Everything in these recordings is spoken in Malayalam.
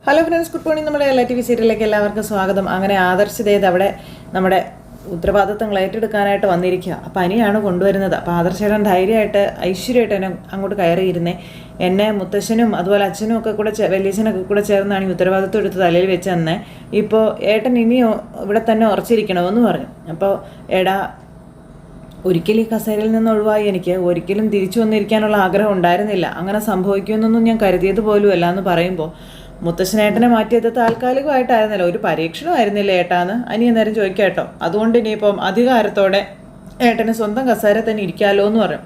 Hello friends, good morning. നമ്മുടെ LTV സീരിയലിലേക്ക് എല്ലാവർക്കും സ്വാഗതം. അങ്ങനെ ആദർശിതേത് അവിടെ നമ്മുടെ ഉത്തരവാദിത്തങ്ങൾ ഏറ്റെടുക്കാനായിട്ട് വന്നിരിക്കുക. അപ്പം അനിയാണ് കൊണ്ടുവരുന്നത്. അപ്പോൾ ആദർശേട്ടൻ ധൈര്യമായിട്ട് ഐശ്വര്യമായിട്ട് എന്നെ അങ്ങോട്ട് കയറിയിരുന്നേ. എന്നെ മുത്തശ്ശനും അതുപോലെ അച്ഛനും ഒക്കെ കൂടെ വലിയച്ഛനൊക്കെ കൂടെ ചേർന്നാണ് ഈ ഉത്തരവാദിത്വം എടുത്ത് തലയിൽ വെച്ച് തന്നെ. ഇപ്പോൾ ഏട്ടൻ ഇനിയോ ഇവിടെ തന്നെ ഉറച്ചിരിക്കണമെന്ന് പറഞ്ഞു. അപ്പോൾ എടാ, ഒരിക്കലും ഈ കസേരയിൽ നിന്ന് ഒഴിവായി എനിക്ക് ഒരിക്കലും തിരിച്ചു വന്നിരിക്കാനുള്ള ആഗ്രഹം ഉണ്ടായിരുന്നില്ല. അങ്ങനെ സംഭവിക്കുമെന്നൊന്നും ഞാൻ കരുതിയത് പോലും അല്ല എന്ന് പറയുമ്പോൾ, മുത്തശ്ശനേട്ടനെ മാറ്റിയത് താൽക്കാലികമായിട്ടായിരുന്നല്ലോ, ഒരു പരീക്ഷണമായിരുന്നില്ല ഏട്ടാന്ന് അനി അന്നേരം ചോദിക്കാം കേട്ടോ. അതുകൊണ്ട് ഇനിയിപ്പം അധികാരത്തോടെ ഏട്ടന് സ്വന്തം കസേര തന്നെ ഇരിക്കാമല്ലോ എന്ന് പറയും.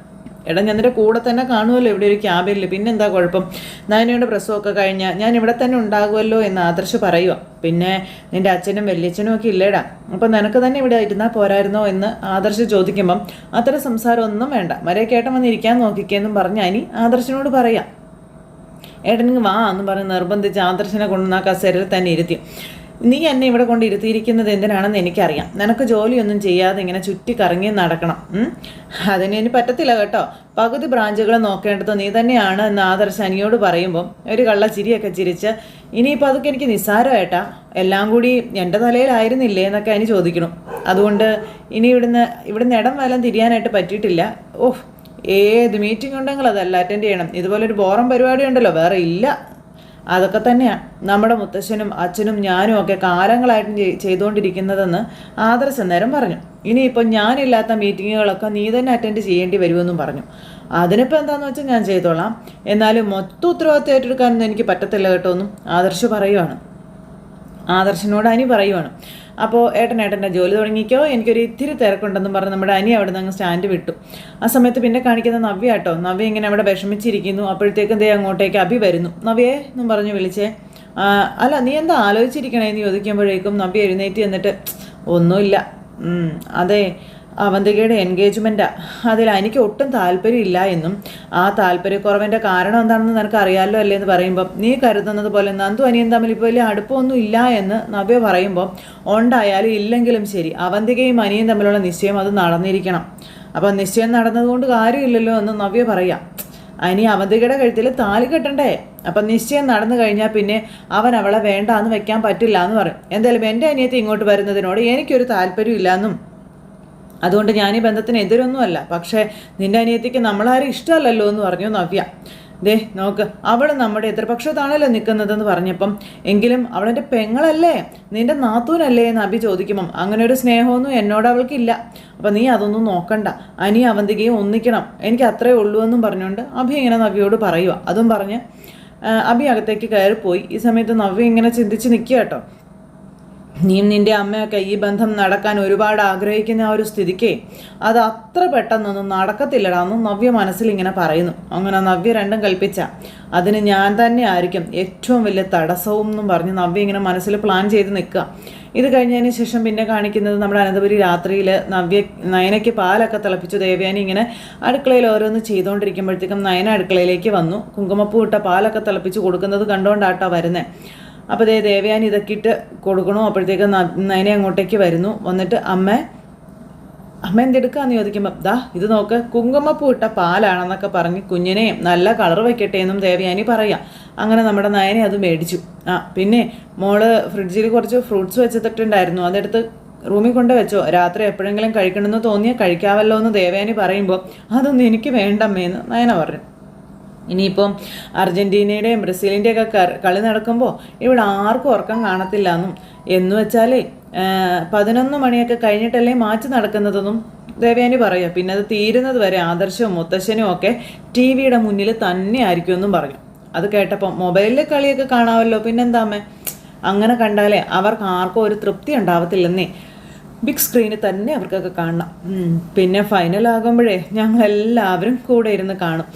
എടാ, ഞാൻ നിൻ്റെ കൂടെ തന്നെ കാണുമല്ലോ ഇവിടെ ഒരു ക്യാബിനിൽ, പിന്നെന്താ കുഴപ്പം? നയനയുടെ പ്രസവമൊക്കെ കഴിഞ്ഞാൽ ഞാൻ ഇവിടെ തന്നെ ഉണ്ടാകുമല്ലോ എന്ന് ആദർശ് പറയുക. പിന്നെ നിൻ്റെ അച്ഛനും വലിയച്ഛനും ഒക്കെ ഇല്ലേടാ, അപ്പം നിനക്ക് തന്നെ ഇവിടെ ഇരുന്നാൽ പോരായിരുന്നോ എന്ന് ആദർശ് ചോദിക്കുമ്പം അത്തരം സംസാരം ഒന്നും വേണ്ട, മര്യാദയ്ക്കേട്ടൻ വന്നിരിക്കാൻ നോക്കിക്കേന്നും പറഞ്ഞ് അനി ആദർശിനോട് പറയാം. ഏട്ടനിങ്ങ് വാ എന്ന് പറഞ്ഞ് നിർബന്ധിച്ച് ആദർശനെ കൊണ്ടുവന്ന ആ കസേരയിൽ തന്നെ ഇരുത്തി. നീ എന്നെ ഇവിടെ കൊണ്ട് ഇരുത്തിയിരിക്കുന്നത് എന്തിനാണെന്ന് എനിക്കറിയാം. നിനക്ക് ജോലിയൊന്നും ചെയ്യാതെ ഇങ്ങനെ ചുറ്റി കറങ്ങി നടക്കണം. അതിന് ഇനി പറ്റത്തില്ല കേട്ടോ. പകുതി ബ്രാഞ്ചുകൾ നോക്കേണ്ടത് നീ തന്നെയാണ് എന്ന് ആദർശ് അനിയോട് പറയുമ്പം ഒരു കള്ള ചിരിയൊക്കെ ചിരിച്ച്, ഇനിയിപ്പോൾ അതൊക്കെ എനിക്ക് നിസ്സാരമായിട്ടാ, എല്ലാം കൂടി എൻ്റെ തലയിലായിരുന്നില്ലേ എന്നൊക്കെ അനി ചോദിക്കണം. അതുകൊണ്ട് ഇനി ഇവിടുന്ന് ഇടം വലം തിരിയാനായിട്ട് പറ്റിയിട്ടില്ല. ഓഹ്, ഏത് മീറ്റിംഗ് ഉണ്ടെങ്കിൽ അതല്ല അറ്റൻഡ് ചെയ്യണം. ഇതുപോലൊരു ബോറം പരിപാടി ഉണ്ടല്ലോ വേറെ ഇല്ല. അതൊക്കെ തന്നെയാണ് നമ്മുടെ മുത്തശ്ശനും അച്ഛനും ഞാനും ഒക്കെ കാലങ്ങളായിട്ടും ചെയ്തുകൊണ്ടിരിക്കുന്നതെന്ന് ആദർശ് നേരം പറഞ്ഞു. ഇനിയിപ്പോൾ ഞാനില്ലാത്ത മീറ്റിങ്ങുകളൊക്കെ നീ തന്നെ അറ്റൻഡ് ചെയ്യേണ്ടി വരുമെന്നും പറഞ്ഞു. അതിനിപ്പോൾ എന്താണെന്ന് വെച്ചാൽ ഞാൻ ചെയ്തോളാം, എന്നാലും മൊത്തം ഉത്തരവാദിത്വം ഏറ്റെടുക്കാനൊന്നും എനിക്ക് പറ്റത്തില്ല കേട്ടോ എന്നും ആദർശിനോട് അനി പറയുവാണ്. അപ്പോൾ ഏട്ടൻ്റെ ജോലി തുടങ്ങിക്കോ, എനിക്കൊരു ഇത്തിരി തിരക്കുണ്ടെന്നും പറഞ്ഞ് നമ്മുടെ അനി അവിടെ നിന്ന് അങ്ങ് സ്റ്റാൻഡ് വിട്ടു. ആ സമയത്ത് പിന്നെ കാണിക്കുന്ന നവ്യ കേട്ടോ. നവ്യ ഇങ്ങനെ അവിടെ വിഷമിച്ചിരിക്കുന്നു. അപ്പോഴത്തേക്കും ദേ അങ്ങോട്ടേക്ക് അഭി വരുന്നു. നവ്യേ എന്നും പറഞ്ഞു വിളിച്ചേ. അല്ല, നീ എന്താ ആലോചിച്ചിരിക്കണേന്ന് ചോദിക്കുമ്പോഴേക്കും നവ്യ എഴുന്നേറ്റ് എന്നിട്ട്, ഒന്നുമില്ല, അതെ അവന്തികയുടെ എൻഗേജ്മെൻറ്റാണ്, അതിൽ എനിക്ക് ഒട്ടും താല്പര്യമില്ല എന്നും ആ താല്പര്യക്കുറവിൻ്റെ കാരണം എന്താണെന്ന് നിനക്ക് അറിയാമല്ലോ അല്ലേ എന്ന് പറയുമ്പം, നീ കരുതുന്നത് പോലെ നന്ദു അനിയൻ തമ്മിൽ ഇപ്പോൾ വലിയ അടുപ്പമൊന്നും ഇല്ല എന്ന് നവ്യ പറയുമ്പോൾ, ഉണ്ടായാലും ഇല്ലെങ്കിലും ശരി അവന്തികയും അനിയും തമ്മിലുള്ള നിശ്ചയം അത് നടന്നിരിക്കണം. അപ്പം നിശ്ചയം നടന്നതുകൊണ്ട് കാര്യമില്ലല്ലോ എന്ന് നവ്യ പറയാം. അനി അവന്തികയുടെ കഴുത്തിൽ താലി കെട്ടണ്ടേ? അപ്പം നിശ്ചയം നടന്നു കഴിഞ്ഞാൽ പിന്നെ അവൻ അവളെ വേണ്ട എന്ന് വെക്കാൻ പറ്റില്ല എന്ന് പറയും. എന്തായാലും എൻ്റെ അനിയത്തി ഇങ്ങോട്ട് വരുന്നതിനോട് എനിക്കൊരു താല്പര്യമില്ല എന്നും, അതുകൊണ്ട് ഞാൻ ഈ ബന്ധത്തിന് എതിരൊന്നുമല്ല, പക്ഷേ നിൻ്റെ അനിയത്തിക്ക് നമ്മളാരും ഇഷ്ടമല്ലല്ലോ എന്ന് പറഞ്ഞു നവ്യ. ദേ നോക്ക്, അവൾ നമ്മുടെ എതിർപക്ഷത്താണല്ലോ നിൽക്കുന്നതെന്ന് പറഞ്ഞപ്പം, എങ്കിലും അവളെൻ്റെ പെങ്ങളല്ലേ, നിൻ്റെ നാത്തൂനല്ലേ എന്ന് അഭി ചോദിക്കുമ്പം, അങ്ങനെ ഒരു സ്നേഹമൊന്നും എന്നോട് അവൾക്കില്ല, അപ്പം നീ അതൊന്നും നോക്കണ്ട, അനി അവന്തികയും ഒന്നിക്കണം, എനിക്ക് അത്രേ ഉള്ളൂ എന്നും പറഞ്ഞുകൊണ്ട് അഭി ഇങ്ങനെ നവ്യയോട് പറയുക. അതും പറഞ്ഞ് അഭി അകത്തേക്ക് കയറിപ്പോയി. ഈ സമയത്ത് നവ്യ ഇങ്ങനെ ചിന്തിച്ച് നിൽക്കുക കേട്ടോ. നീയും നിൻ്റെ അമ്മയൊക്കെ ഈ ബന്ധം നടക്കാൻ ഒരുപാട് ആഗ്രഹിക്കുന്ന ആ ഒരു സ്ഥിതിക്ക് അത് അത്ര പെട്ടെന്നൊന്നും നടക്കത്തില്ലടാന്നും നവ്യ മനസ്സിൽ ഇങ്ങനെ പറയുന്നു. അങ്ങനെ നവ്യ രണ്ടും കൽപ്പിച്ച അതിന് ഞാൻ തന്നെ ആയിരിക്കും ഏറ്റവും വലിയ തടസ്സവും എന്നും പറഞ്ഞ് നവ്യ ഇങ്ങനെ മനസ്സിൽ പ്ലാൻ ചെയ്ത് നിൽക്കുക. ഇത് കഴിഞ്ഞതിന് ശേഷം പിന്നെ കാണിക്കുന്നത് നമ്മുടെ അനന്തപുരി രാത്രിയിൽ നയനയ്ക്ക് പാലൊക്കെ തിളപ്പിച്ചു ദേവയാനി ഇങ്ങനെ അടുക്കളയിൽ ഓരോന്ന് ചെയ്തുകൊണ്ടിരിക്കുമ്പോഴത്തേക്കും നയന അടുക്കളയിലേക്ക് വന്നു. കുങ്കുമപ്പൂ ഇട്ട പാലൊക്കെ തിളപ്പിച്ച് കൊടുക്കുന്നത് കണ്ടുകൊണ്ടാട്ടോ വരുന്നത്. അപ്പോൾ ദേവയാനി ഇതൊക്കെ ഇട്ട് കൊടുക്കണു. അപ്പോഴത്തേക്ക് നയനെ അങ്ങോട്ടേക്ക് വരുന്നു. വന്നിട്ട് അമ്മ എന്തെടുക്കാന്ന് ചോദിക്കുമ്പോൾ, ദാ ഇത് നോക്ക്, കുങ്കുമപ്പൂ ഇട്ട പാലാണെന്നൊക്കെ പറഞ്ഞ് കുഞ്ഞിനെ നല്ല കളർ വയ്ക്കട്ടെ എന്നും ദേവയാനി പറയാം. അങ്ങനെ നമ്മുടെ നയനെ അത് മേടിച്ചു. പിന്നെ മോള് ഫ്രിഡ്ജിൽ കുറച്ച് ഫ്രൂട്ട്സ് വെച്ചിട്ടുണ്ടായിരുന്നു, അതെടുത്ത് റൂമിൽ കൊണ്ട് വെച്ചോ, രാത്രി എപ്പോഴെങ്കിലും കഴിക്കണമെന്ന് തോന്നിയാൽ കഴിക്കാമല്ലോ എന്ന് ദേവയാനി പറയുമ്പോൾ, അതൊന്നും എനിക്ക് വേണ്ടമ്മേന്ന് നയന പറഞ്ഞു. ഇനിയിപ്പം അർജൻറ്റീനയുടെയും ബ്രസീലിൻ്റെയൊക്കെ കളി നടക്കുമ്പോൾ ഇവിടെ ആർക്കും ഉറക്കം കാണത്തില്ല എന്നും, എന്ന് വെച്ചാൽ 11 മണിയൊക്കെ കഴിഞ്ഞിട്ടല്ലേ മാച്ച് നടക്കുന്നതെന്നും ദേവയാനി പറയുക. പിന്നെ അത് തീരുന്നത് വരെ ആദർശവും മുത്തശ്ശനും ഒക്കെ TV മുന്നിൽ തന്നെ ആയിരിക്കുമെന്നും പറഞ്ഞു. അത് കേട്ടപ്പോൾ മൊബൈലിലെ കളിയൊക്കെ കാണാമല്ലോ, പിന്നെന്താ അമ്മേ, അങ്ങനെ കണ്ടാലേ അവർക്ക് ആർക്കും ഒരു തൃപ്തി ഉണ്ടാവത്തില്ലെന്നേ, ബിഗ് സ്ക്രീനിൽ തന്നെ അവർക്കൊക്കെ കാണണം. പിന്നെ ഫൈനലാകുമ്പോഴേ ഞങ്ങളെല്ലാവരും കൂടെ ഇരുന്ന് കാണും,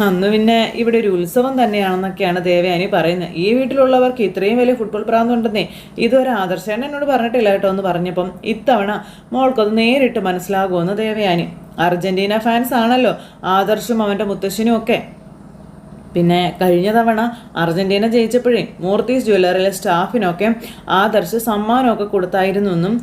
അന്ന് പിന്നെ ഇവിടെ ഒരു ഉത്സവം തന്നെയാണെന്നൊക്കെയാണ് ദേവയാനി പറയുന്നത്. ഈ വീട്ടിലുള്ളവർക്ക് ഇത്രയും വലിയ ഫുട്ബോൾ പ്രാന്തമുണ്ടെന്നേ ഇതുവരെ ആദർശേട്ടൻ എന്നോട് പറഞ്ഞിട്ടില്ല കേട്ടോ എന്ന് പറഞ്ഞപ്പം, ഇത്തവണ മോൾക്കത് നേരിട്ട് മനസ്സിലാകുമെന്ന് ദേവയാനി. അർജൻറ്റീന ഫാൻസ് ആണല്ലോ ആദർശും അവൻ്റെ മുത്തശ്ശനും ഒക്കെ. പിന്നെ കഴിഞ്ഞ തവണ അർജൻറ്റീന ജയിച്ചപ്പോഴേ മൂർത്തീസ് ജ്വല്ലറിയിലെ സ്റ്റാഫിനൊക്കെ ആദർശ് സമ്മാനമൊക്കെ കൊടുത്തായിരുന്നു എന്നും,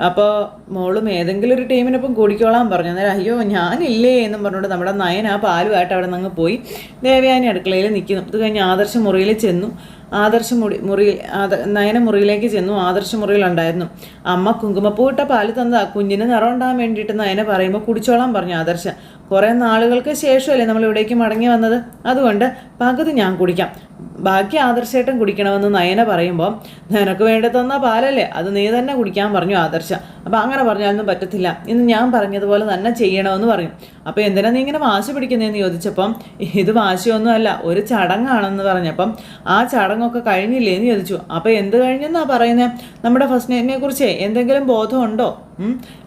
അപ്പോൾ മോളും ഏതെങ്കിലും ഒരു ടീമിനൊപ്പം കൂടിക്കോളാൻ പറഞ്ഞു. അന്നേരം അയ്യോ ഞാനില്ലേ എന്നും പറഞ്ഞുകൊണ്ട് നമ്മുടെ നയൻ ആ പാലുമായിട്ട് അവിടെ നിന്ന് പോയി. ദേവയാനി അടുക്കളയിൽ നിൽക്കുന്നു. ഇത് കഴിഞ്ഞ് ആദർശ് മുറിയിൽ ചെന്നു. ആദർശ മുറിയിൽ നയന മുറിയിലേക്ക് ചെന്നു. ആദർശ മുറിയിലുണ്ടായിരുന്നു. അമ്മ കുങ്കുമപ്പൂട്ട പാല് തന്നതാ, കുഞ്ഞിന് നിറം ഉണ്ടാകാൻ വേണ്ടിയിട്ട് നയന പറയുമ്പോൾ കുടിച്ചോളാൻ പറഞ്ഞു ആദർശ. കുറേ നാളുകൾക്ക് ശേഷമല്ലേ നമ്മൾ ഇവിടേക്ക് മടങ്ങി വന്നത്, അതുകൊണ്ട് പകുതി ഞാൻ കുടിക്കാം, ബാക്കി ആദർശേട്ടൻ കുടിക്കണമെന്ന് നയന പറയുമ്പോൾ നിനക്ക് വേണ്ടി തന്ന പാലല്ലേ, അത് നീ തന്നെ കുടിക്കാൻ പറഞ്ഞു ആദർശ. അപ്പം അങ്ങനെ പറഞ്ഞാലൊന്നും പറ്റത്തില്ല, ഇന്ന് ഞാൻ പറഞ്ഞതുപോലെ തന്നെ ചെയ്യണമെന്ന് പറഞ്ഞു. അപ്പോൾ എന്തിനാ നീ ഇങ്ങനെ വാശി പിടിക്കുന്നതെന്ന് ചോദിച്ചപ്പം ഇത് വാശിയൊന്നും അല്ല, ഒരു ചടങ്ങാണെന്ന് പറഞ്ഞപ്പം ആ ചടങ്ങൊക്കെ കഴിഞ്ഞില്ലേ എന്ന് ചോദിച്ചു. അപ്പോൾ എന്ത് കഴിഞ്ഞെന്നാ പറയുന്നത്, നമ്മുടെ ഫസ്റ്റ് നൈറ്റിനെ കുറിച്ച് എന്തെങ്കിലും ബോധമുണ്ടോ?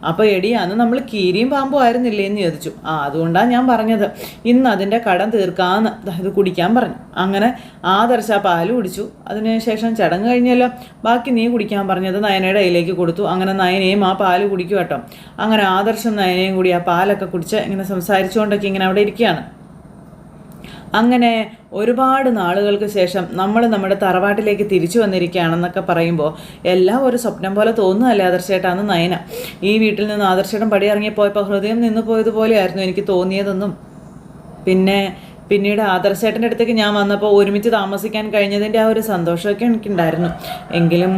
അപ്പോൾ എടി അന്ന് നമ്മൾ കീരിയും പാമ്പും ആയിരുന്നില്ലേ എന്ന് ചോദിച്ചു. അതുകൊണ്ടാണ് ഞാൻ പറഞ്ഞത് ഇന്ന് അതിൻ്റെ കടം തീർക്കാമെന്ന്, ഇത് കുടിക്കാൻ പറഞ്ഞു. അങ്ങനെ ആദർശ പാല് കുടിച്ചു. അതിനുശേഷം ചടങ്ങ് കഴിഞ്ഞല്ലോ, ബാക്കി നീ കുടിക്കാൻ പറഞ്ഞത് നയനയുടെ കയ്യിലേക്ക് കൊടുത്തു. അങ്ങനെ നയനയും ആ പാല് കുടിക്കും കേട്ടോ. അങ്ങനെ ആദർശം നയനയും കൂടി ആ പാലൊക്കെ കുടിച്ച് ഇങ്ങനെ സംസാരിച്ചുകൊണ്ടൊക്കെ ഇങ്ങനെ അവിടെ ഇരിക്കുകയാണ്. അങ്ങനെ ഒരുപാട് നാളുകൾക്ക് ശേഷം നമ്മൾ നമ്മുടെ തറവാട്ടിലേക്ക് തിരിച്ചു വന്നിരിക്കുകയാണെന്നൊക്കെ പറയുമ്പോൾ എല്ലാം ഒരു സ്വപ്നം പോലെ തോന്നുന്നതല്ലേ ആദർശേട്ടാന്ന് നയന. ഈ വീട്ടിൽ നിന്ന് ആദർശേട്ടൻ പടിയിറങ്ങിപ്പോയപ്പോൾ ഹൃദയം നിന്നു പോയതുപോലെയായിരുന്നു എനിക്ക് തോന്നിയതെന്നും, പിന്നീട് ആദർശേട്ടൻ്റെ അടുത്തേക്ക് ഞാൻ വന്നപ്പോൾ ഒരുമിച്ച് താമസിക്കാൻ കഴിഞ്ഞതിൻ്റെ ആ ഒരു സന്തോഷമൊക്കെ എനിക്കുണ്ടായിരുന്നു. എങ്കിലും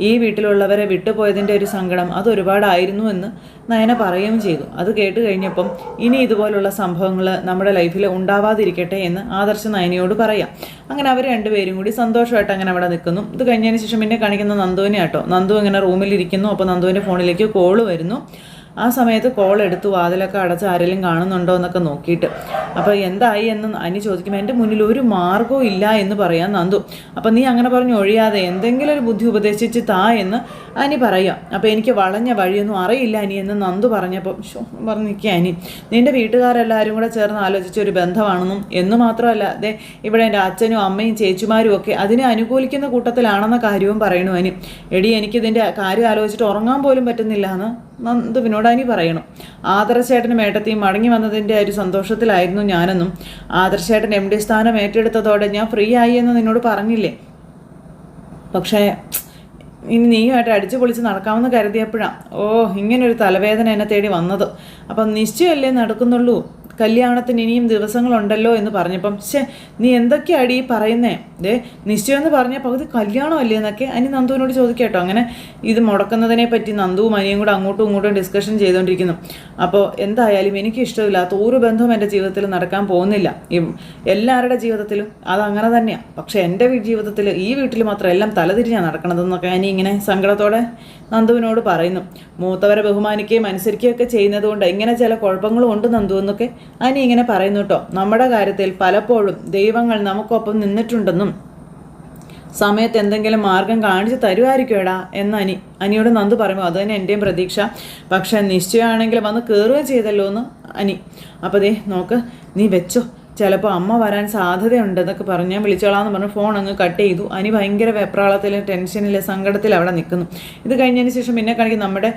ഈ വീട്ടിലുള്ളവരെ വിട്ടുപോയതിൻ്റെ ഒരു സങ്കടം അതൊരുപാടായിരുന്നു എന്ന് നയന പറയുകയും ചെയ്തു. അത് കേട്ട് കഴിഞ്ഞപ്പം ഇനി ഇതുപോലുള്ള സംഭവങ്ങൾ നമ്മുടെ ലൈഫിൽ ഉണ്ടാവാതിരിക്കട്ടെ എന്ന് ആദർശ നയനയോട് പറയാം. അങ്ങനെ അവർ രണ്ടുപേരും കൂടി സന്തോഷമായിട്ട് അങ്ങനെ അവിടെ നിൽക്കുന്നു. ഇത് കഴിഞ്ഞതിന് ശേഷം പിന്നെ കാണിക്കുന്ന നന്ദുവിനെ കേട്ടോ. നന്ദു ഇങ്ങനെ റൂമിലിരിക്കുന്നു. അപ്പോൾ നന്ദുവിൻ്റെ ഫോണിലേക്ക് കോള് വരുന്നു. ആ സമയത്ത് കോൾ എടുത്തു, വാതിലൊക്കെ അടച്ച് ആരെങ്കിലും കാണുന്നുണ്ടോ എന്നൊക്കെ നോക്കിയിട്ട്. അപ്പോൾ എന്തായി എന്ന് അനി ചോദിക്കുമ്പോൾ എൻ്റെ മുന്നിൽ ഒരു മാർഗവും ഇല്ല എന്ന് പറയാം നന്ദു. അപ്പം നീ അങ്ങനെ പറഞ്ഞ് ഒഴിയാതെ എന്തെങ്കിലും ഒരു ബുദ്ധി ഉപദേശിച്ച് താ എന്ന് അനി പറയാം. അപ്പോൾ എനിക്ക് വളഞ്ഞ വഴിയൊന്നും അറിയില്ല അനി എന്ന് നന്ദു പറഞ്ഞപ്പോൾ പറഞ്ഞു നിൽക്കുക അനി, നിൻ്റെ വീട്ടുകാരെല്ലാവരും കൂടെ ചേർന്ന് ആലോചിച്ച ഒരു ബന്ധമാണെന്നും എന്ന് മാത്രമല്ല അതെ ഇവിടെ എൻ്റെ അച്ഛനും അമ്മയും ചേച്ചിമാരും ഒക്കെ അതിനെ അനുകൂലിക്കുന്ന കൂട്ടത്തിലാണെന്ന കാര്യവും പറയണു അനി. എടി എനിക്കിതിൻ്റെ കാര്യം ആലോചിച്ചിട്ട് ഉറങ്ങാൻ പോലും പറ്റുന്നില്ല എന്ന് നന്ദുവിനോട് അനി പറയണം. ആദർശേട്ടനും ഏട്ടത്തെയും മടങ്ങി വന്നതിൻ്റെ ഒരു സന്തോഷത്തിലായിരുന്നു ഞാനെന്നും, ആദർശേട്ടൻ MD സ്ഥാനം ഏറ്റെടുത്തതോടെ ഞാൻ ഫ്രീ ആയി എന്ന് നിന്നോട് പറഞ്ഞില്ലേ, പക്ഷേ ഇനി നീയുമായിട്ട് അടിച്ചു പൊളിച്ച് നടക്കാമെന്ന് കരുതിയപ്പോഴാണ് ഇങ്ങനൊരു തലവേദന എന്നെ തേടി വന്നത്. അപ്പം നിശ്ചയമല്ലേ നടക്കുന്നുള്ളൂ, കല്യാണത്തിന് ഇനിയും ദിവസങ്ങളുണ്ടല്ലോ എന്ന് പറഞ്ഞപ്പം നീ എന്തൊക്കെയാടി പറയുന്നേ, നിശ്ചയം എന്ന് പറഞ്ഞ പകുതി കല്യാണമല്ലേ എന്നൊക്കെ അനി നന്ദുവിനോട് ചോദിക്കട്ടോ. അങ്ങനെ ഇത് മുടക്കുന്നതിനെ പറ്റി നന്ദുവും അനിയും കൂടെ അങ്ങോട്ടും ഇങ്ങോട്ടും ഡിസ്കഷൻ ചെയ്തുകൊണ്ടിരിക്കുന്നു. അപ്പോൾ എന്തായാലും എനിക്ക് ഇഷ്ടമില്ലാത്ത ഒരു ബന്ധവും എൻ്റെ ജീവിതത്തിൽ നടക്കാൻ പോകുന്നില്ല. എല്ലാവരുടെ ജീവിതത്തിലും അതങ്ങനെ തന്നെയാണ്, പക്ഷേ എൻ്റെ ജീവിതത്തിൽ ഈ വീട്ടിൽ മാത്രം എല്ലാം തലതിരിഞ്ഞാണ് നടക്കണതെന്നൊക്കെ അനി ഇങ്ങനെ സങ്കടത്തോടെ നന്ദുവിനോട് പറയുന്നു. മൂത്തവരെ ബഹുമാനിക്കുകയും അനുസരിക്കുകയൊക്കെ ചെയ്യുന്നത് കൊണ്ട് ഇങ്ങനെ ചില കുഴപ്പങ്ങളും ഉണ്ട് നന്ദു എന്നൊക്കെ അനി ഇങ്ങനെ പറയുന്നു കേട്ടോ. നമ്മുടെ കാര്യത്തിൽ പലപ്പോഴും ദൈവങ്ങൾ നമുക്കൊപ്പം നിന്നിട്ടുണ്ടെന്നും സമയത്ത് എന്തെങ്കിലും മാർഗം കാണിച്ച് തരുമായിരിക്കുമെടാ എന്ന് അനിയോട് നന്ദു പറയുമ്പോൾ അത് തന്നെ എൻ്റെയും പ്രതീക്ഷ. പക്ഷെ നിശ്ചയമാണെങ്കിൽ വന്ന് കയറുകയും ചെയ്തല്ലോ എന്ന് അനി. അപ്പോൾ നോക്ക് നീ വെച്ചോ, ചിലപ്പോൾ അമ്മ വരാൻ സാധ്യതയുണ്ടെന്നൊക്കെ പറഞ്ഞ് ഞാൻ വിളിച്ചോളാന്ന് പറഞ്ഞ് ഫോൺ അങ്ങ് കട്ട് ചെയ്തു. അനി ഭയങ്കര വെപ്രാളത്തിൽ ടെൻഷനിൽ സങ്കടത്തിൽ അവിടെ നിൽക്കുന്നു. ഇത് കഴിഞ്ഞതിന് ശേഷം പിന്നെ കാണിക്കും നമ്മുടെ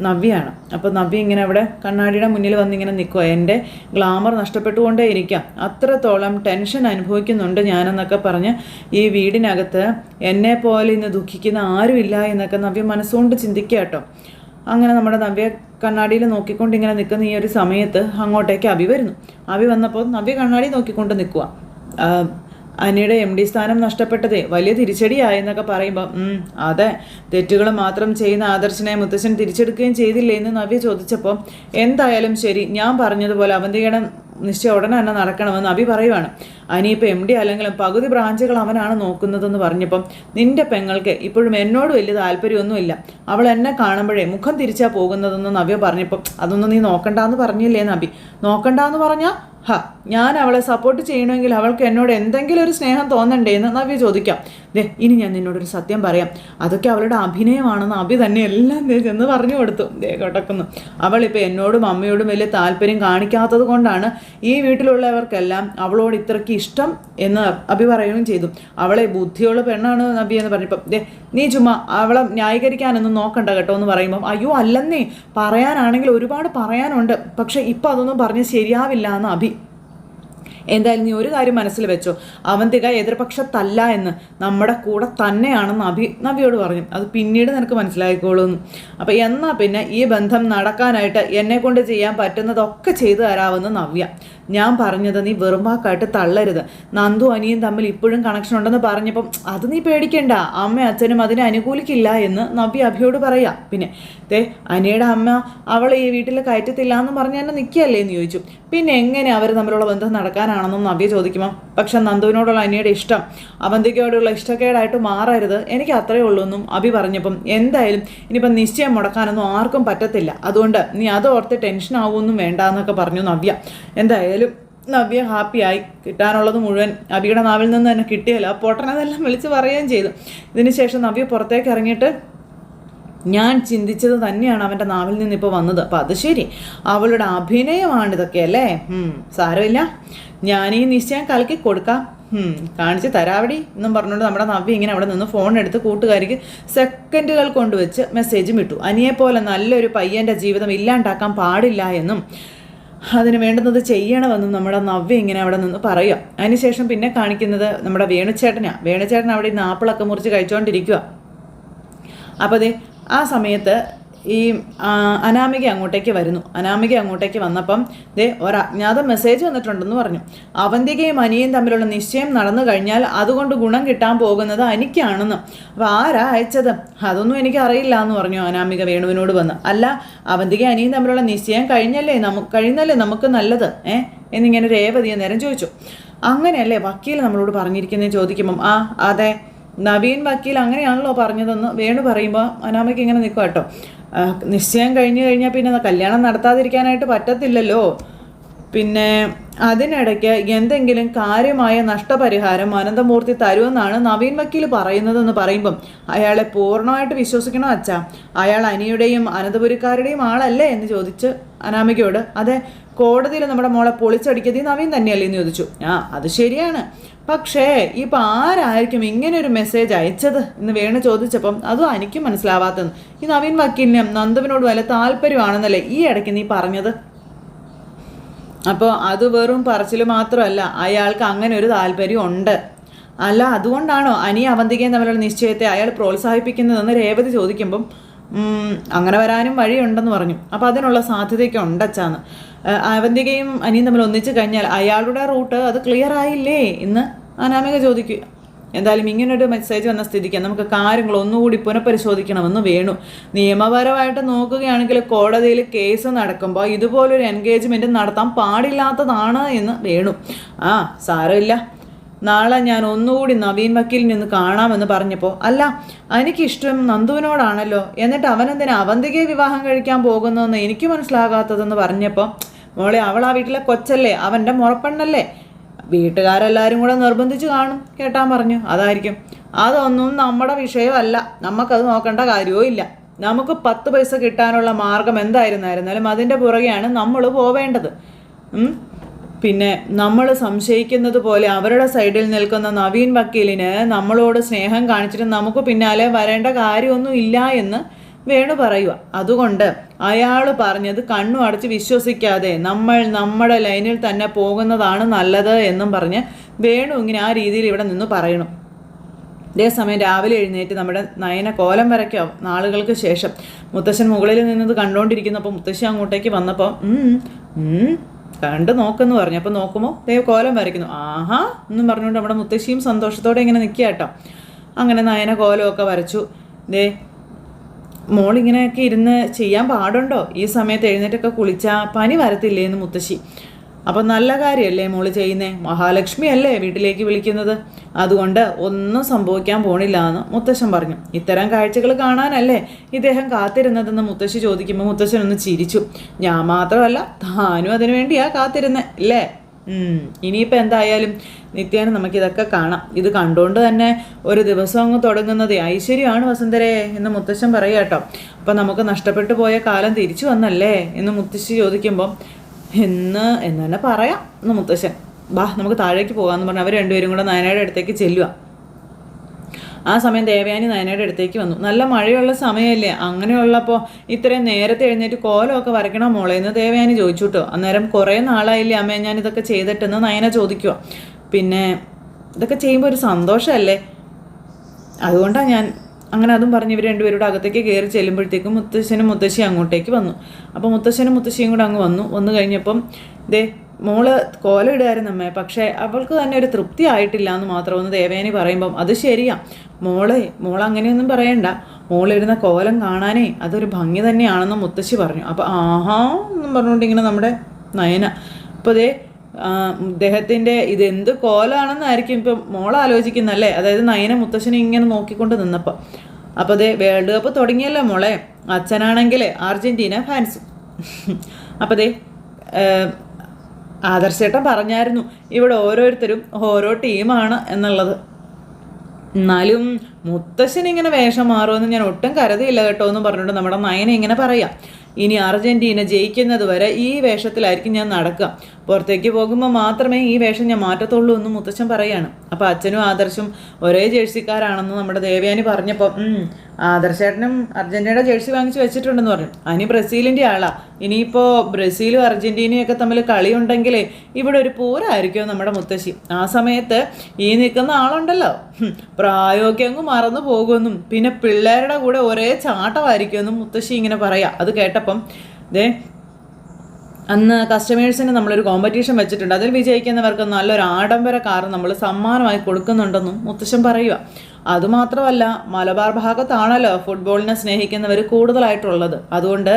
നവ്യാണ്. അപ്പോൾ നവ്യ ഇങ്ങനെ അവിടെ കണ്ണാടിയുടെ മുന്നിൽ വന്നിങ്ങനെ നിൽക്കുക. എൻ്റെ ഗ്ലാമർ നഷ്ടപ്പെട്ടുകൊണ്ടേ ഇരിക്കാം, അത്രത്തോളം ടെൻഷൻ അനുഭവിക്കുന്നുണ്ട് ഞാനെന്നൊക്കെ പറഞ്ഞ് ഈ വീടിനകത്ത് എന്നെപ്പോലെ ഇന്ന് ദുഃഖിക്കുന്ന ആരുമില്ല എന്നൊക്കെ നവ്യ മനസ്സുകൊണ്ട് ചിന്തിക്കുക കേട്ടോ. അങ്ങനെ നമ്മുടെ നവ്യ കണ്ണാടിയിൽ നോക്കിക്കൊണ്ട് ഇങ്ങനെ നിൽക്കുന്ന ഈ ഒരു സമയത്ത് അങ്ങോട്ടേക്ക് അഭി വരുന്നു. അഭി വന്നപ്പോൾ നവ്യ കണ്ണാടി നോക്കിക്കൊണ്ട് നിൽക്കുക. അനിയുടെ MD സ്ഥാനം നഷ്ടപ്പെട്ടതേ വലിയ തിരിച്ചടിയായെന്നൊക്കെ പറയുമ്പോൾ അതെ, തെറ്റുകൾ മാത്രം ചെയ്യുന്ന ആദർശനെ മുത്തശ്ശൻ തിരിച്ചെടുക്കുകയും ചെയ്തില്ലേ എന്ന് നവ്യ ചോദിച്ചപ്പോൾ എന്തായാലും ശരി, ഞാൻ പറഞ്ഞതുപോലെ അവന്തികയുടെ നിശ്ചയം ഉടനെ തന്നെ നടക്കണമെന്ന് അഭി പറയുവാണ്. അനിയിപ്പോൾ MD അല്ലെങ്കിലും പകുതി ബ്രാഞ്ചുകൾ അവനാണ് നോക്കുന്നതെന്ന് പറഞ്ഞപ്പം നിന്റെ പെങ്ങൾക്ക് ഇപ്പോഴും എന്നോട് വലിയ താല്പര്യമൊന്നുമില്ല, അവൾ എന്നെ കാണുമ്പോഴേ മുഖം തിരിച്ചാ പോകുന്നതെന്ന് നവ്യ പറഞ്ഞപ്പം അതൊന്നും നീ നോക്കണ്ടെന്ന് പറഞ്ഞില്ലേന്ന് അഭി. നോക്കണ്ടെന്ന് പറഞ്ഞാൽ ഞാൻ അവളെ സപ്പോർട്ട് ചെയ്യണമെങ്കിൽ അവൾക്ക് എന്നോട് എന്തെങ്കിലും ഒരു സ്നേഹം തോന്നണ്ടേ എന്ന് നവ്യ ചോദിക്കാം. ഇനി ഞാൻ നിന്നോടൊരു സത്യം പറയാം, അതൊക്കെ അവളുടെ അഭിനയമാണെന്ന് അഭി തന്നെ എല്ലാം ചെന്ന് പറഞ്ഞു കൊടുത്തു. കൊട്ടക്കുന്നു. അവളിപ്പോൾ എന്നോടും അമ്മയോടും വലിയ താല്പര്യം കാണിക്കാത്തത് കൊണ്ടാണ് ഈ വീട്ടിലുള്ളവർക്കെല്ലാം അവളോട് ഇത്രയ്ക്ക് ഇഷ്ടം എന്ന് അഭി പറയുകയും ചെയ്തു. അവളെ ബുദ്ധിയുള്ള പെണ്ണാണ് നബി എന്ന് പറഞ്ഞപ്പം നീ ചുമ്മാ അവളെ ന്യായീകരിക്കാനൊന്നും നോക്കണ്ട കേട്ടോ എന്ന് പറയുമ്പം അയ്യോ അല്ലെന്നേ, പറയാനാണെങ്കിൽ ഒരുപാട് പറയാനുണ്ട്, പക്ഷെ ഇപ്പം അതൊന്നും പറഞ്ഞ് ശരിയാവില്ല എന്ന് അഭി. എന്തായാലും നീ ഒരു കാര്യം മനസ്സിൽ വെച്ചോ, അവന്തിക എതിർപക്ഷത്തല്ല എന്ന്, നമ്മുടെ കൂടെ തന്നെയാണെന്ന് നവിയോട് പറഞ്ഞു. അത് പിന്നീട് നിനക്ക് മനസ്സിലായിക്കോളൂന്ന്. അപ്പം എന്നാൽ പിന്നെ ഈ ബന്ധം നടക്കാനായിട്ട് എന്നെക്കൊണ്ട് ചെയ്യാൻ പറ്റുന്നതൊക്കെ ചെയ്തു തരാമെന്ന് നവ്യ. ഞാൻ പറഞ്ഞത് നീ വെറും വാക്കായിട്ട് തള്ളരുത്. നന്ദു അനിയും തമ്മിൽ ഇപ്പോഴും കണക്ഷൻ ഉണ്ടെന്ന് പറഞ്ഞപ്പം അത് നീ പേടിക്കണ്ട, അമ്മ അച്ഛനും അതിനെ അനുകൂലിക്കില്ല എന്ന് നവ്യ അഭിയോട് പറയാം. പിന്നെ അനിയുടെ അമ്മ അവളെ ഈ വീട്ടിൽ കയറ്റത്തില്ല എന്ന് പറഞ്ഞ് തന്നെ നിൽക്കുകയല്ലേ എന്ന് ചോദിച്ചു. പിന്നെ എങ്ങനെ അവർ തമ്മിലുള്ള ബന്ധം നടക്കാനാണെന്നും നവ്യ ചോദിക്കുമ്പോൾ, പക്ഷെ നന്ദുവിനോടുള്ള അനിയുടെ ഇഷ്ടം അവന്തികയോടുള്ള ഇഷ്ടക്കേടായിട്ട് മാറരുത്, എനിക്ക് അത്രയേ ഉള്ളൂ എന്നും അഭി പറഞ്ഞപ്പം, എന്തായാലും ഇനിയിപ്പം നിശ്ചയം മുടക്കാനൊന്നും ആർക്കും പറ്റത്തില്ല, അതുകൊണ്ട് നീ അത് ഓർത്ത് ടെൻഷൻ ആവുമൊന്നും വേണ്ട എന്നൊക്കെ പറഞ്ഞു നവ്യ. എന്തായാലും നവ്യ ഹാപ്പിയായി. കിട്ടാനുള്ളത് മുഴുവൻ അഭിയുടെ നാവിൽ നിന്ന് തന്നെ കിട്ടിയല്ലോ. ആ പൊട്ടനതെല്ലാം വിളിച്ച് പറയുകയും ചെയ്തു. ഇതിനുശേഷം നവ്യ പുറത്തേക്ക് ഇറങ്ങിയിട്ട്, ഞാൻ ചിന്തിച്ചത് തന്നെയാണ് അവൻ്റെ നാവിൽ നിന്ന് ഇപ്പോൾ വന്നത്. അപ്പം അത് ശരി, അവളുടെ അഭിനയമാണിതൊക്കെ അല്ലേ? സാരമില്ല, ഞാനീ നിശ്ചയം കലക്കി കൊടുക്കാം, കാണിച്ച് തരാവടി എന്നും പറഞ്ഞുകൊണ്ട് നമ്മുടെ നവ്യ ഇങ്ങനെ അവിടെ നിന്ന് ഫോൺ എടുത്ത് കൂട്ടുകാരിക്ക് സെക്കൻഡുകൾ കൊണ്ടുവച്ച് മെസ്സേജും ഇട്ടു. അനിയെപ്പോലെ നല്ലൊരു പയ്യൻ്റെ ജീവിതം ഇല്ലാണ്ടാക്കാൻ പാടില്ല എന്നും അതിന് വേണ്ടുന്നത് ചെയ്യണമെന്നും നമ്മുടെ നവ്യ ഇങ്ങനെ അവിടെ നിന്ന് പറയുക. അതിനുശേഷം പിന്നെ കാണിക്കുന്നത് നമ്മുടെ വേണുചേട്ടനാണ്. വേണുചേട്ടൻ അവിടെ ഇന്ന് ആപ്പിളൊക്കെ മുറിച്ച് കഴിച്ചുകൊണ്ടിരിക്കുക. അപ്പോൾ ആ സമയത്ത് ഈ അനാമിക അങ്ങോട്ടേക്ക് വരുന്നു. അനാമിക അങ്ങോട്ടേക്ക് വന്നപ്പം ഒരു അജ്ഞാത മെസ്സേജ് വന്നിട്ടുണ്ടെന്ന് പറഞ്ഞു. അവന്തികയും അനിയും തമ്മിലുള്ള നിശ്ചയം നടന്നു കഴിഞ്ഞാൽ അതുകൊണ്ട് ഗുണം കിട്ടാൻ പോകുന്നത് അനിക്കാണെന്ന്. അപ്പോൾ ആരാ അയച്ചത്? അതൊന്നും എനിക്ക് അറിയില്ല എന്ന് പറഞ്ഞു അനാമിക വേണുവിനോട് വന്ന്. അല്ല, അവന്തിക അനിയും തമ്മിലുള്ള നിശ്ചയം കഴിഞ്ഞല്ലേ നമുക്ക് നല്ലത് എന്നിങ്ങനെ രേവതി നേരം ചോദിച്ചു. അങ്ങനെയല്ലേ വക്കീൽ നമ്മളോട് പറഞ്ഞിരിക്കുന്നത് ചോദിക്കുമ്പം, അതെ, നവീൻ വക്കീൽ അങ്ങനെയാണല്ലോ പറഞ്ഞതെന്ന് വേണു പറയുമ്പോൾ അനാമയ്ക്ക് ഇങ്ങനെ നിൽക്കുക കേട്ടോ. നിശ്ചയം കഴിഞ്ഞാൽ പിന്നെ കല്യാണം നടത്താതിരിക്കാനായിട്ട് പറ്റത്തില്ലല്ലോ. പിന്നെ അതിനിടയ്ക്ക് എന്തെങ്കിലും കാര്യമായ നഷ്ടപരിഹാരം അനന്തമൂർത്തി തരുമെന്നാണ് നവീൻ വക്കീൽ പറയുന്നതെന്ന് പറയുമ്പം, അയാളെ പൂർണ്ണമായിട്ട് വിശ്വസിക്കണോ അച്ഛാ? അയാൾ അനിയുടെയും അനന്തപുരിക്കാരുടെയും ആളല്ലേ എന്ന് ചോദിച്ച് അനാമികയോട്. അതെ, കോടതിയിൽ നമ്മുടെ മോളെ പൊളിച്ചടിക്കത് നവീൻ തന്നെയല്ലേ എന്ന് ചോദിച്ചു. അത് ശരിയാണ്, പക്ഷേ ഇപ്പം ആരായിരിക്കും ഇങ്ങനെ ഒരു മെസ്സേജ് അയച്ചത് എന്ന് വേണു ചോദിച്ചപ്പം അതും എനിക്കും മനസ്സിലാവാത്തത്. ഈ നവീൻ വക്കീലിനും നന്ദുവിനോട് വല്ല താല്പര്യമാണെന്നല്ലേ ഈ ഇടയ്ക്ക് നീ പറഞ്ഞത്? അപ്പോൾ അത് വെറും പറച്ചിൽ മാത്രമല്ല, അയാൾക്ക് അങ്ങനെ ഒരു താല്പര്യം ഉണ്ട്. അല്ല, അതുകൊണ്ടാണോ അനി അവന്തികയും തമ്മിലുള്ള നിശ്ചയത്തെ അയാൾ പ്രോത്സാഹിപ്പിക്കുന്നതെന്ന് രേവതി ചോദിക്കുമ്പം, അങ്ങനെ വരാനും വഴിയുണ്ടെന്ന് പറഞ്ഞു. അപ്പോൾ അതിനുള്ള സാധ്യതയൊക്കെ ഉണ്ടച്ചാന്ന്. അവന്തികയും അനിയും തമ്മിൽ ഒന്നിച്ച് കഴിഞ്ഞാൽ അയാളുടെ റൂട്ട് അത് ക്ലിയർ ആയില്ലേ എന്ന് അനാമിക ചോദിക്കുക. എന്തായാലും ഇങ്ങനൊരു മെസ്സേജ് വന്ന സ്ഥിതിക്ക് നമുക്ക് കാര്യങ്ങൾ ഒന്നുകൂടി പുനഃപരിശോധിക്കണമെന്ന് വേണു. നിയമപരമായിട്ട് നോക്കുകയാണെങ്കിൽ കോടതിയിൽ കേസ് നടക്കുമ്പോൾ ഇതുപോലൊരു എൻഗേജ്മെൻറ്റ് നടത്താൻ പാടില്ലാത്തതാണ് എന്ന് വേണു. സാരമില്ല, നാളെ ഞാൻ ഒന്നുകൂടി നവീൻ വക്കീലിൽ നിന്ന് കാണാമെന്ന് പറഞ്ഞപ്പോൾ, അല്ല എനിക്കിഷ്ടം നന്ദുവിനോടാണല്ലോ, എന്നിട്ട് അവനെന്തിനാ അവന്തികയെ വിവാഹം കഴിക്കാൻ പോകുന്നതെന്ന് എനിക്ക് മനസ്സിലാകാത്തതെന്ന് പറഞ്ഞപ്പോൾ, മോളെ അവൾ ആ വീട്ടിലെ കൊച്ചല്ലേ, അവൻ്റെ മുറപ്പെണ്ണല്ലേ, വീട്ടുകാരെല്ലാവരും കൂടെ നിർബന്ധിച്ച് കാണും കേട്ടാൻ പറഞ്ഞു, അതായിരിക്കും. അതൊന്നും നമ്മുടെ വിഷയമല്ല, നമുക്കത് നോക്കേണ്ട കാര്യവും ഇല്ല. നമുക്ക് 10 പൈസ കിട്ടാനുള്ള മാർഗം എന്തായിരുന്നാലും അതിൻ്റെ പുറകെയാണ് നമ്മൾ പോവേണ്ടത്. പിന്നെ നമ്മൾ സംശയിക്കുന്നത് പോലെ അവരുടെ സൈഡിൽ നിൽക്കുന്ന നവീൻ വക്കീലിന് നമ്മളോട് സ്നേഹം കാണിച്ചിട്ട് നമുക്ക് പിന്നാലെ വരേണ്ട കാര്യമൊന്നും ഇല്ല എന്ന് വേണു പറയുക. അതുകൊണ്ട് അയാൾ പറഞ്ഞത് കണ്ണു അടച്ച് വിശ്വസിക്കാതെ നമ്മൾ നമ്മുടെ ലൈനിൽ തന്നെ പോകുന്നതാണ് നല്ലത് എന്നും പറഞ്ഞ് വേണു ഇങ്ങനെ ആ രീതിയിൽ ഇവിടെ നിന്ന് പറയണം. അതേസമയം രാവിലെ എഴുന്നേറ്റ് നമ്മുടെ നയന കോലം വരയ്ക്കോ നാളുകൾക്ക് ശേഷം മുത്തശ്ശൻ മുകളിൽ നിന്നത് കണ്ടുകൊണ്ടിരിക്കുന്നപ്പോൾ മുത്തശ്ശി അങ്ങോട്ടേക്ക് വന്നപ്പോൾ കണ്ട് നോക്കെന്ന് പറഞ്ഞു. അപ്പോൾ നോക്കുമ്പോൾ കോലം വരയ്ക്കുന്നു. ആഹാ എന്നും പറഞ്ഞുകൊണ്ട് നമ്മുടെ മുത്തശ്ശിയും സന്തോഷത്തോടെ ഇങ്ങനെ നിൽക്കുക കേട്ടോ. അങ്ങനെ നയന കോലമൊക്കെ വരച്ചു. മോളിങ്ങനെയൊക്കെ ഇരുന്ന് ചെയ്യാൻ പാടുണ്ടോ? ഈ സമയത്ത് എഴുന്നേറ്റൊക്കെ കുളിച്ചാൽ പനി വരത്തില്ലേ എന്ന് മുത്തശ്ശി. അപ്പം നല്ല കാര്യമല്ലേ മോള് ചെയ്യുന്നേ, മഹാലക്ഷ്മി അല്ലേ വീട്ടിലേക്ക് വിളിക്കുന്നത്, അതുകൊണ്ട് ഒന്നും സംഭവിക്കാൻ പോണില്ല എന്ന് മുത്തശ്ശൻ പറഞ്ഞു. ഇത്തരം കാഴ്ചകൾ കാണാനല്ലേ ഇദ്ദേഹം കാത്തിരുന്നതെന്ന് മുത്തശ്ശി ചോദിക്കുമ്പോൾ മുത്തശ്ശനൊന്ന് ചിരിച്ചു. ഞാൻ മാത്രമല്ല താനും അതിനു വേണ്ടിയാ കാത്തിരുന്നേ അല്ലേ. ഇനിയിപ്പോൾ എന്തായാലും നിത്യേന നമുക്കിതൊക്കെ കാണാം. ഇത് കണ്ടുകൊണ്ട് തന്നെ ഒരു ദിവസം അങ്ങ് തുടങ്ങുന്നത് ഐശ്വര്യമാണ് വസുന്ധരേ എന്ന് മുത്തശ്ശൻ പറയുക കേട്ടോ. അപ്പം നമുക്ക് നഷ്ടപ്പെട്ടു പോയ കാലം തിരിച്ചു വന്നല്ലേ എന്ന് മുത്തശ്ശി ചോദിക്കുമ്പോൾ എന്ന് തന്നെ പറയാം എന്ന് മുത്തശ്ശൻ. നമുക്ക് താഴേക്ക് പോകാമെന്ന് പറഞ്ഞാൽ അവർ രണ്ടുപേരും കൂടെ നയനയുടെ അടുത്തേക്ക് ചെല്ലുക. ആ സമയം ദേവയാനി നയനയുടെ അടുത്തേക്ക് വന്നു. നല്ല മഴയുള്ള സമയമല്ലേ, അങ്ങനെയുള്ളപ്പോൾ ഇത്രയും നേരത്തെ എഴുന്നേറ്റ് കോലമൊക്കെ വരയ്ക്കണം മോളെ എന്ന് ദേവയാനി ചോദിച്ചു കേട്ടോ. അന്നേരം കുറേ നാളായില്ലേ അമ്മേ ഞാൻ ഇതൊക്കെ ചെയ്തിട്ടെന്ന് നയന ചോദിക്കുക. പിന്നെ ഇതൊക്കെ ചെയ്യുമ്പോൾ ഒരു സന്തോഷമല്ലേ, അതുകൊണ്ടാണ് ഞാൻ അങ്ങനെ അതും പറഞ്ഞ് ഇവർ രണ്ടുപേരുടെ അകത്തേക്ക് കയറി ചെല്ലുമ്പോഴത്തേക്കും മുത്തശ്ശനും മുത്തശ്ശിയും അങ്ങോട്ടേക്ക് വന്നു. അപ്പോൾ മുത്തശ്ശനും മുത്തശ്ശിയും കൂടെ അങ്ങ് വന്നു കഴിഞ്ഞപ്പം മോള് കോലം ഇടുമായിരുന്നു അമ്മേ, പക്ഷേ അവൾക്ക് തന്നെ ഒരു തൃപ്തി ആയിട്ടില്ല എന്ന് മാത്രമെന്ന് ദേവയാനി പറയുമ്പം അത് ശരിയാ മോളങ്ങനെയൊന്നും പറയണ്ട, മോളിടുന്ന കോലം കാണാനേ അതൊരു ഭംഗി തന്നെയാണെന്ന് മുത്തശ്ശി പറഞ്ഞു. അപ്പോൾ ആഹാ എന്നും പറഞ്ഞുകൊണ്ട് ഇങ്ങനെ നമ്മുടെ നയന അപ്പോൾ ഇദ്ദേഹത്തിൻ്റെ ഇതെന്ത് കോലാണെന്നായിരിക്കും ഇപ്പം മോൾ ആലോചിക്കുന്നല്ലേ, അതായത് നയന മുത്തശ്ശനെ ഇങ്ങനെ നോക്കിക്കൊണ്ട് നിന്നപ്പോൾ. അപ്പോൾ വേൾഡ് കപ്പ് തുടങ്ങിയല്ലോ മോളെ, അച്ഛനാണെങ്കിൽ അർജൻറ്റീന ഫാൻസ്. അപ്പോൾ ആദർശേട്ടൻ പറഞ്ഞായിരുന്നു ഇവിടെ ഓരോരുത്തരും ഓരോ ടീമാണ് എന്നുള്ളത്. എന്നാലും മുത്തശ്ശൻ ഇങ്ങനെ വേഷം മാറുമെന്ന് ഞാൻ ഒട്ടും കരുതിയില്ല കേട്ടോ എന്ന് പറഞ്ഞിട്ട് നമ്മുടെ നയന ഇങ്ങനെ പറയാം. ഇനി അർജൻറ്റീന ജയിക്കുന്നത് വരെ ഈ വേഷത്തിലായിരിക്കും ഞാൻ നടക്കുക, പുറത്തേക്ക് പോകുമ്പോൾ മാത്രമേ ഈ വേഷം ഞാൻ മാറ്റത്തുള്ളൂ എന്ന് മുത്തച്ഛൻ പറയാണ്. അപ്പോൾ അച്ഛനും ആദർശും ഒരേ ജേഴ്സിക്കാരാണെന്ന് നമ്മുടെ ദേവയാനി പറഞ്ഞപ്പോൾ ആദർശേട്ടനും അർജൻറ്റീനയുടെ ജേഴ്സി വാങ്ങിച്ച് വെച്ചിട്ടുണ്ടെന്ന് പറഞ്ഞു. അതിന് ബ്രസീലിൻ്റെ ആളാ, ഇനിയിപ്പോൾ ബ്രസീലും അർജൻറ്റീനയൊക്കെ തമ്മിൽ കളിയുണ്ടെങ്കിലേ ഇവിടെ ഒരു പൂരമായിരിക്കും നമ്മുടെ മുത്തശ്ശി. ആ സമയത്ത് ഈ നിൽക്കുന്ന ആളുണ്ടല്ലോ പ്രായമൊക്കെ അങ്ങ് മറന്നു പോകുമെന്നും പിന്നെ പിള്ളേരുടെ കൂടെ ഒരേ ചാട്ടമായിരിക്കുമെന്നും മുത്തശ്ശി ഇങ്ങനെ പറയാം. അത് കേട്ടപ്പം അന്ന് കസ്റ്റമേഴ്സിന് നമ്മളൊരു കോമ്പറ്റീഷൻ വെച്ചിട്ടുണ്ട്, അതിൽ വിജയിക്കുന്നവർക്ക് നല്ലൊരു ആഡംബര കാർ നമ്മൾ സമ്മാനമായി കൊടുക്കുന്നുണ്ടെന്നും മുത്തശ്ശൻ പറയുക. അതുമാത്രമല്ല മലബാർ ഭാഗത്താണല്ലോ ഫുട്ബോളിനെ സ്നേഹിക്കുന്നവർ കൂടുതലായിട്ടുള്ളത്, അതുകൊണ്ട്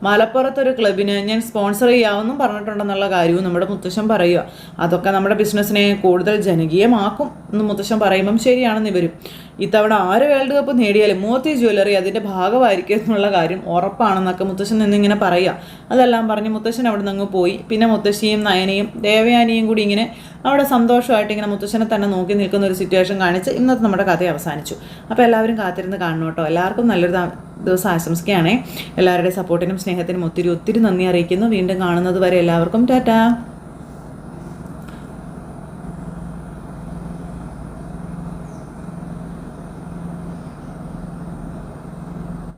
മലപ്പുറത്തൊരു ക്ലബിന് ഞാൻ സ്പോൺസർ ചെയ്യാമെന്നും പറഞ്ഞിട്ടുണ്ടെന്നുള്ള കാര്യവും നമ്മുടെ മുത്തശ്ശൻ പറയുക. അതൊക്കെ നമ്മുടെ ബിസിനസ്സിനെ കൂടുതൽ ജനകീയമാക്കും എന്ന് മുത്തശ്ശൻ പറയുമ്പം ശരിയാണെന്ന് ഇവരും. ഇത്തവണ ആര് വേൾഡ് കപ്പ് നേടിയാലും മോത്തി ജ്വല്ലറി അതിൻ്റെ ഭാഗമായിരിക്കും എന്നുള്ള കാര്യം ഉറപ്പാണെന്നൊക്കെ മുത്തശ്ശൻ നിന്നിങ്ങനെ പറയുക. അതെല്ലാം പറഞ്ഞ് മുത്തശ്ശൻ അവിടെ നിന്ന് അങ്ങ് പോയി. പിന്നെ മുത്തശ്ശിയും നയനയും ദേവയാനിയും കൂടി ഇങ്ങനെ അവിടെ സന്തോഷമായിട്ട് ഇങ്ങനെ മുത്തശ്ശനെ തന്നെ നോക്കി നിൽക്കുന്ന ഒരു സിറ്റുവേഷൻ കാണിച്ച് ഇന്നത്തെ നമ്മുടെ കഥ അവസാനിച്ചു. അപ്പോൾ എല്ലാവരും കാത്തിരുന്ന് കാണണം കേട്ടോ. എല്ലാവർക്കും നല്ലൊരു ദിവസം ആശംസിക്കുകയാണേ. എല്ലാവരുടെയും സപ്പോർട്ടിനും സ്നേഹത്തിനും ഒത്തിരി നന്ദി അറിയിക്കുന്നു. വീണ്ടും കാണുന്നത് വരെ എല്ലാവർക്കും ടാറ്റാ.